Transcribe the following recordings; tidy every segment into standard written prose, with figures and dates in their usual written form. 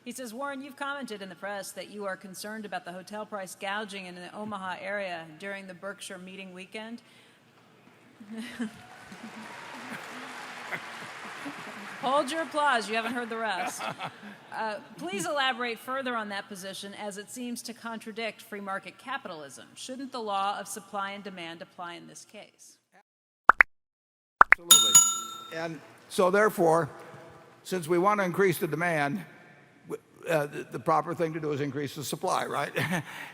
He says, Warren, you've commented in the press that you are concerned about the hotel price gouging in the Omaha area during the Berkshire meeting weekend. Hold your applause. You haven't heard the rest. Please elaborate further on that position, as it seems to contradict free market capitalism. Shouldn't the law of supply and demand apply in this case? Absolutely. And so therefore, since we want to increase the demand, the proper thing to do is increase the supply, right?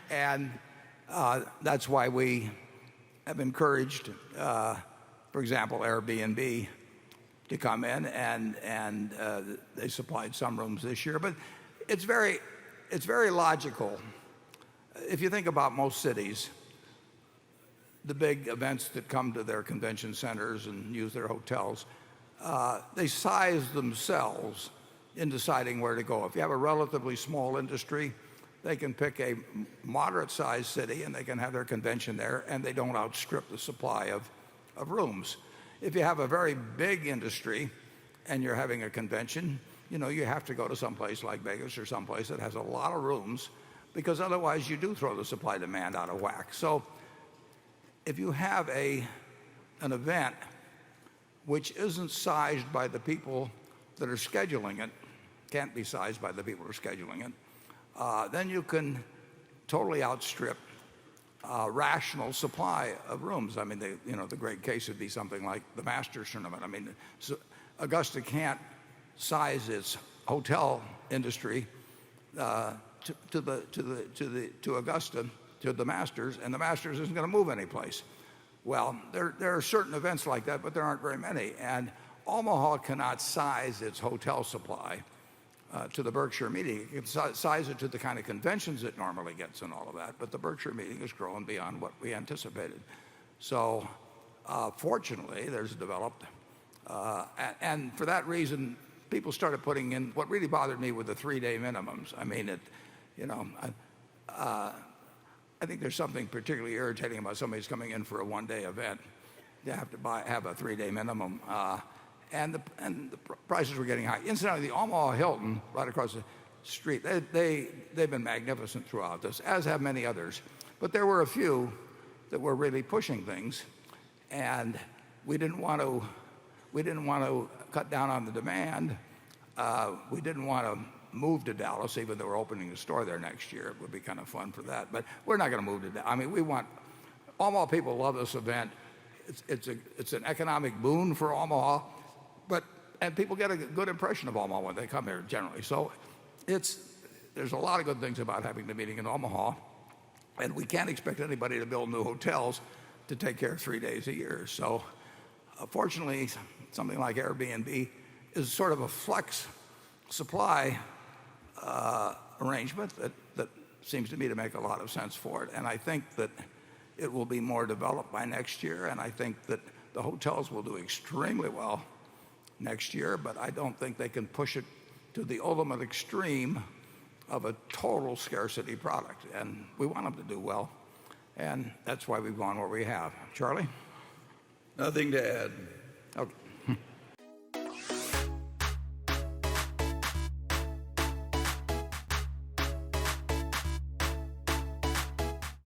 And that's why we have encouraged, for example, Airbnb to come in, and they supplied some rooms this year. But it's very logical. If you think about most cities, the big events that come to their convention centers and use their hotels, they size themselves in deciding where to go. If you have a relatively small industry, they can pick a moderate-sized city and they can have their convention there, and they don't outstrip the supply of rooms. If you have a very big industry and you're having a convention, you have to go to some place like Vegas or someplace that has a lot of rooms, because otherwise you do throw the supply demand out of whack. So if you have an event which isn't sized by the people that are scheduling it, can't be sized by the people who are scheduling it, then you can totally outstrip rational supply of rooms. I mean, the great case would be something like the Masters tournament. I mean, Augusta can't size its hotel industry to Augusta, to the Masters, and the Masters isn't going to move anyplace. Well, there are certain events like that, but there aren't very many. And Omaha cannot size its hotel supply to the Berkshire meeting. It can size it to the kind of conventions it normally gets and all of that, but the Berkshire meeting is growing beyond what we anticipated. So fortunately, there's developed, and for that reason, people started putting in. What really bothered me were the 3-day minimums. I mean, I think there's something particularly irritating about somebody who's coming in for a 1-day event. They have to have a 3-day minimum. And the prices were getting high. Incidentally, the Omaha Hilton, right across the street, they've been magnificent throughout this, as have many others. But there were a few that were really pushing things, and we didn't want to cut down on the demand. We didn't want to move to Dallas, even though we're opening a store there next year. It would be kind of fun for that. But we're not going to move to Dallas. I mean, Omaha people love this event. It's an economic boon for Omaha. And people get a good impression of Omaha when they come here generally. So there's a lot of good things about having the meeting in Omaha, and we can't expect anybody to build new hotels to take care of 3 days a year. So fortunately, something like Airbnb is sort of a flex supply arrangement that seems to me to make a lot of sense for it. And I think that it will be more developed by next year, and I think that the hotels will do extremely well next year, but I don't think they can push it to the ultimate extreme of a total scarcity product. And we want them to do well, and that's why we've gone where we have. Charlie? Nothing to add. Okay.